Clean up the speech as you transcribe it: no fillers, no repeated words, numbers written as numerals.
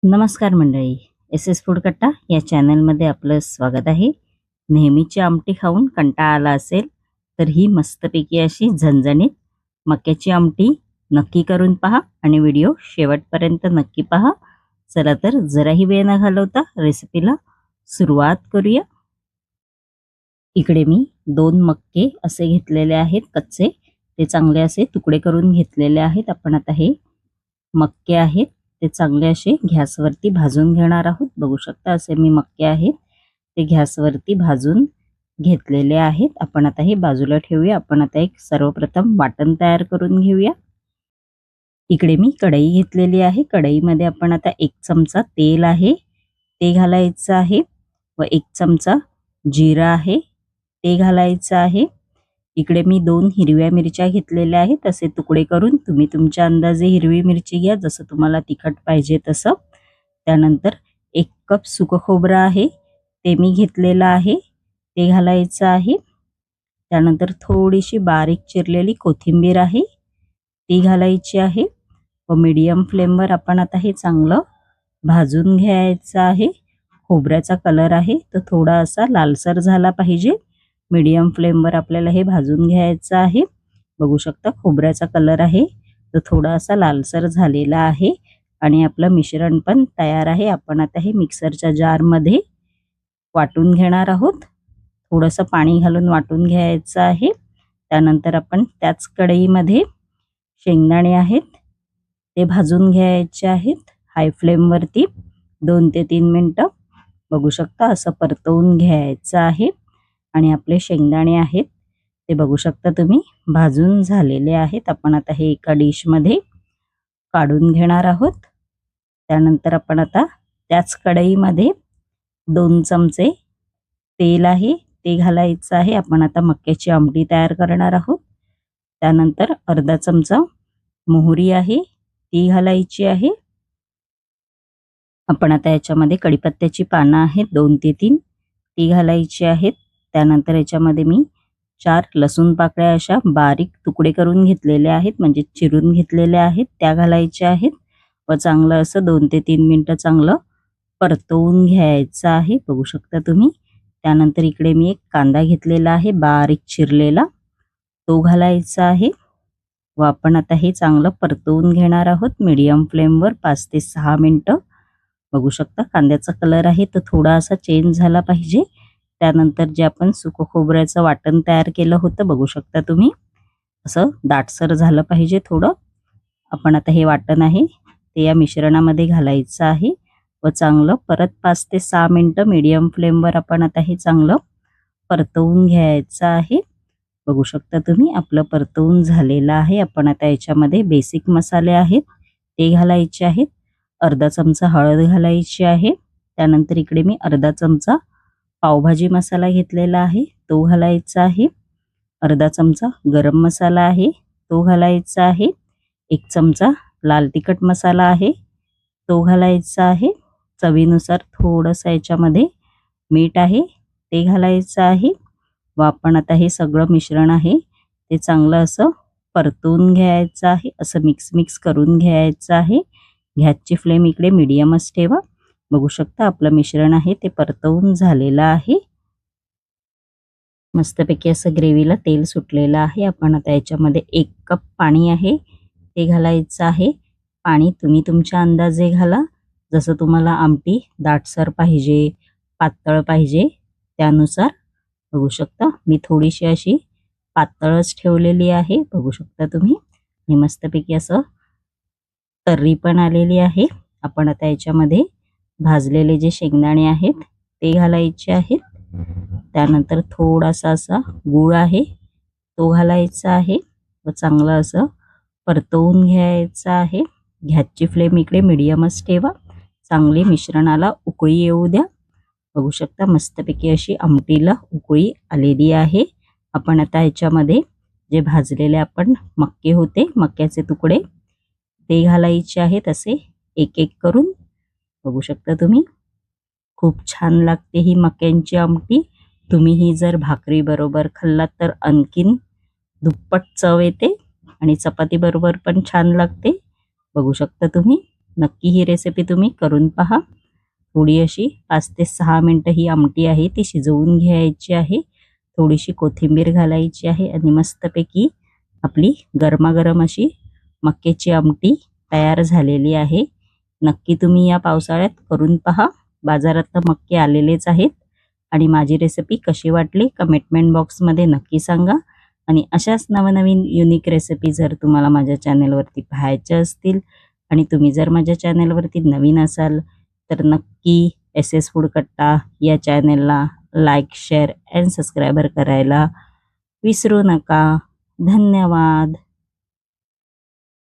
नमस्कार मंडळी, S S food कट्टा या चॅनलमध्ये आपलं स्वागत आहे. नेहमीची आमटी खाऊन कंटाळा आला असेल तर ही मस्तपैकी अशी झणझणीत मक्याची आमटी नक्की करून पहा आणि व्हिडिओ शेवटपर्यंत नक्की पहा. चला तर जराही वेळ न घालवता रेसिपीला सुरुवात करूया. इकडे मी 2 मक्के असे घेतलेले आहेत कच्चे, ते चांगले असे तुकडे करून घेतलेले आहेत. आपण आता हे मक्के आहेत ते चांगले असे गॅसवरती भाजून घेणार आहोत. बघू शकता असे मी मक्के आहेत ते गॅसवरती भाजून घेतलेले आहेत. आपण आता हे बाजूला ठेवूया. आपण आता एक सर्वप्रथम वाटण तयार करून घेऊया. इकडे मी कढई घेतलेली आहे. कढईमध्ये आपण आता 1 चमचा तेल आहे ते घालायचं आहे व 1 चमचा जिरा आहे ते घालायचं आहे. इकडे मी 2 हिरव्या मिरच्या घेतलेल्या आहेत. तसे तुकडे करून तुम्ही तुमच्या अंदाजे हिरवी मिरची घ्या, जसं तुम्हाला तिखट पाहिजे तसं. त्यानंतर 1 कप सुकं खोबरं आहे ते मी घेतलेलं आहे ते घालायचं आहे. त्यानंतर थोडीशी बारीक चिरलेली कोथिंबीर आहे ती घालायची आहे व मीडियम फ्लेमवर आपण आता हे चांगलं भाजून घ्यायचं आहे. खोबऱ्याचा कलर आहे तो थोडा असा लालसर झाला पाहिजे. मीडियम फ्लेमवर आपल्याला हे भाजून घ्यायचं आहे. बघू शकता खोबऱ्याचा कलर आहे तो थोडा असा लालसर झालेला आहे आणि आपलं मिश्रण पण तयार आहे. आपण आता हे मिक्सरच्या जारमध्ये वाटून घेणार आहोत. थोडंसं पाणी घालून वाटून घ्यायचं आहे. त्यानंतर आपण त्याच कढईमध्ये शेंगदाणे आहेत ते भाजून घ्यायचे आहेत हाय फ्लेमवरती 2 ते 3 मिनिटं. बघू शकता असं परतवून घ्यायचं आहे आणि आपले शेंगदाणे आहेत ते बघू शकता तुम्ही भाजून झालेले आहेत. आपण आता हे एका डिशमध्ये काढून घेणार आहोत. त्यानंतर आपण आता त्याच कढईमध्ये 2 चमचे तेल आहे ते घालायचं आहे. आपण आता मक्याची आमटी तयार करणार आहोत. त्यानंतर अर्धा चमचा मोहरी आहे ती घालायची आहे. आपण आता याच्यामध्ये कढीपत्त्याची पानं आहेत 2 ते 3 ती घालायची आहेत. त्यानंतर याच्यामध्ये मी 4 लसूण पाकळ्या अशा बारीक तुकडे करून घेतलेले आहेत, म्हणजे चिरून घेतलेले आहेत, त्या घालायच्या आहेत व चांगलं असं 2 ते 3 मिनिटं चांगलं परतवून घ्यायचं आहे. बघू शकता तुम्ही. त्यानंतर इकडे मी एक कांदा घेतलेला आहे बारीक चिरलेला तो घालायचा आहे व आपण आता हे चांगलं परतवून घेणार आहोत मीडियम फ्लेमवर 5 ते 6 मिनिटं. बघू शकता कांद्याचा कलर आहे तो थोडा असा चेंज झाला पाहिजे. त्यानंतर जे आपण सुकं खोबऱ्याचं वाटण तयार केलं होतं बघू शकता तुम्ही असं दाटसर झालं पाहिजे थोडं. आपण आता हे वाटण आहे ते या मिश्रणामध्ये घालायचं आहे व चांगलं परत 5 ते 6 मिनिटं मीडियम फ्लेमवर आपण आता हे चांगलं परतवून घ्यायचं आहे. बघू शकता तुम्ही आपलं परतवून झालेलं आहे. आपण आता याच्यामध्ये बेसिक मसाले आहेत ते घालायचे आहेत. अर्धा चमचा हळद घालायची आहे. त्यानंतर इकडे मी अर्धा चमचा पावभाजी मसाला घेतलेला आहे तो घालायचा आहे. अर्धा चमचा गरम मसाला आहे तो घालायचा आहे. 1 चमचा लाल तिखट मसाला आहे तो घालायचा आहे. चवीनुसार थोडंसं याच्यामध्ये मीठ आहे ते घालायचं आहे व आपण आता हे सगळं मिश्रण आहे ते चांगलं असं परतवून घ्यायचं आहे. असं मिक्स करून घ्यायचं आहे. गॅसची फ्लेम इकडे मीडियमच ठेवा. बघू शकता आपलं मिश्रण आहे ते परतवून झालेलं आहे. मस्तपैकी असं ग्रेव्हीला तेल सुटलेलं आहे. आपण आता याच्यामध्ये 1 कप पाणी आहे ते घालायचं आहे. पाणी तुम्ही तुमच्या अंदाजे घाला, जसं तुम्हाला आमटी दाटसर पाहिजे पातळ पाहिजे त्यानुसार. बघू शकता मी थोडीशी अशी पातळच ठेवलेली आहे. बघू शकता तुम्ही. हे मस्तपैकी असं तर्री पण आलेली आहे. आपण आता याच्यामध्ये भाजलेले जे शेंगदाणे आहेत ते घालायचे आहेत. त्यानंतर थोडासा असा गूळ आहे तो घालायचा आहे व चांगलं असं परतवून घ्यायचं आहे. गॅसची फ्लेम इकडे मीडियमच ठेवा. चांगली मिश्रणाला उकळी येऊ द्या. बघू शकता मस्तपैकी अशी आमटीला उकळी आलेली आहे. आपण आता याच्यामध्ये जे भाजलेले आपण मक्के होते मक्याचे तुकडे ते घालायचे आहेत असे एक एक करून. बघू शकता तुम्ही. खूप छान लागते ही मक्यांची आमटी. तुम्ही ही जर भाकरी बरोबर खाल्लात तर आणखीन दुप्पट चव येते आणि चपाती बरोबर पण छान लागते. बघू शकता तुम्ही. नक्की ही रेसिपी तुम्ही करून पहा. थोडी अशी 5 ते 6 मिनिटं ही आमटी आहे ती शिजवून घ्यायची आहे. थोडीशी कोथिंबीर घालायची आहे आणि मस्तपैकी आपली गरमागरम अशी मक्याची आमटी तयार झालेली आहे. नक्की तुम्ही या पावसाळ्यात करून पहा. बाजारात तर मक्के आलेलेच आहेत. आणि माझी रेसिपी कशी वाटली कमेंट बॉक्समध्ये नक्की सांगा. आणि अशाच नवनवीन युनिक रेसिपी जर तुम्हाला माझ्या चॅनलवरती पाहायच्या असतील आणि तुम्ही जर माझ्या चॅनलवरती नवीन असाल तर नक्की एस एस फूड कट्टा या चॅनलला लाईक, शेअर अँड सबस्क्राईबर करायला विसरू नका. धन्यवाद.